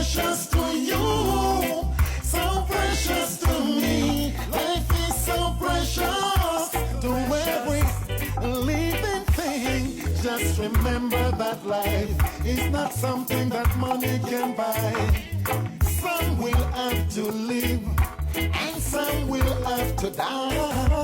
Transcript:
precious to you, so precious to me. Life is so precious to every living thing. Just remember that life is not something that money can buy. Some will have to live and some will have to die.